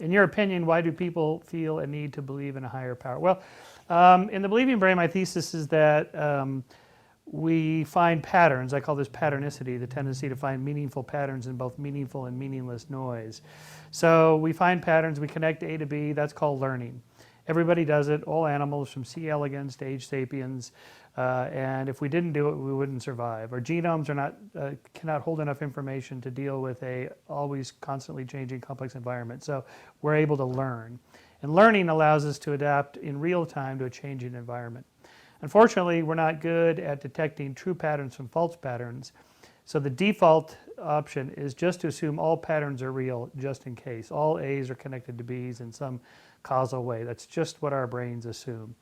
in your opinion, why do people feel a need to believe in a higher power? Well, in the believing brain, my thesis is that we find patterns. I call this patternicity, the tendency to find meaningful patterns in both meaningful and meaningless noise. So we find patterns, we connect A to B, that's called learning. Everybody does it, all animals from C. elegans to H. sapiens, and if we didn't do it, we wouldn't survive. Our genomes are not, cannot hold enough information to deal with a always constantly changing complex environment, so we're able to learn. And learning allows us to adapt in real time to a changing environment. Unfortunately, we're not good at detecting true patterns from false patterns, so the default option is just to assume all patterns are real, just in case. All A's are connected to B's in some causal way. That's just what our brains assume.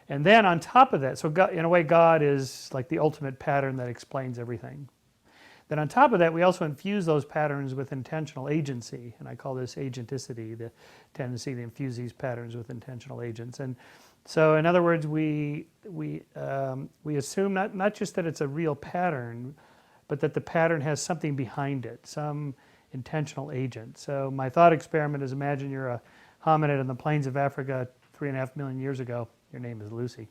And then on top of that, so God, in a way, God is like the ultimate pattern that explains everything. Then on top of that, we also infuse those patterns with intentional agency, and I call this agenticity, the tendency to infuse these patterns with intentional agents. And so, in other words, we assume not just that it's a real pattern, but that the pattern has something behind it, some intentional agent. So my thought experiment is, imagine you're a hominid in the plains of Africa 3.5 million years ago. Your name is Lucy.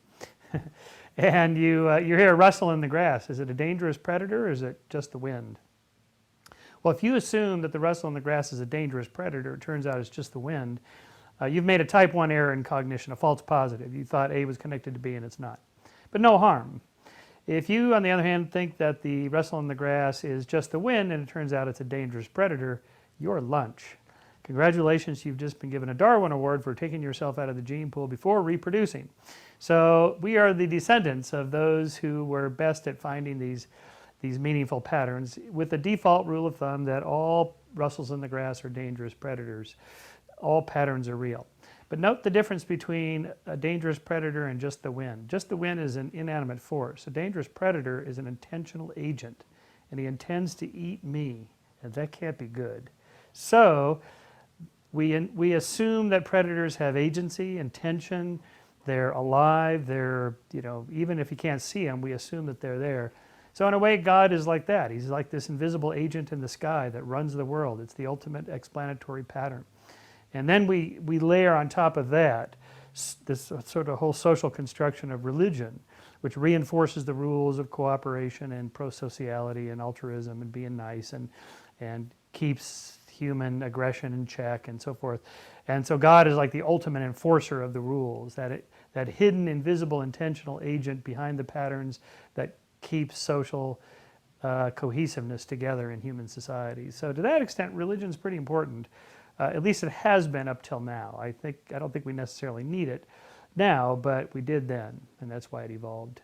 And you hear a rustle in the grass. Is it a dangerous predator, or is it just the wind? Well, if you assume that the rustle in the grass is a dangerous predator, it turns out it's just the wind, you've made a type 1 error in cognition, a false positive. You thought A was connected to B, and it's not. But no harm. If you, on the other hand, think that the rustle in the grass is just the wind, and it turns out it's a dangerous predator, you're lunch. Congratulations, you've just been given a Darwin Award for taking yourself out of the gene pool before reproducing. So we are the descendants of those who were best at finding these meaningful patterns, with the default rule of thumb that all rustles in the grass are dangerous predators. All patterns are real. But note the difference between a dangerous predator and just the wind. Just the wind is an inanimate force. A dangerous predator is an intentional agent, and he intends to eat me, and that can't be good. So we assume that predators have agency, intention, they're alive, they're, even if you can't see them, we assume that they're there. So in a way, God is like that. He's like this invisible agent in the sky that runs the world. It's the ultimate explanatory pattern. And then we layer on top of that this sort of whole social construction of religion, which reinforces the rules of cooperation and pro-sociality and altruism and being nice and keeps human aggression in check and so forth. And so God is like the ultimate enforcer of the rules, that hidden, invisible, intentional agent behind the patterns that keeps social cohesiveness together in human societies. So to that extent, religion is pretty important. At least it has been up till now. I don't think we necessarily need it now, but we did then, and that's why it evolved.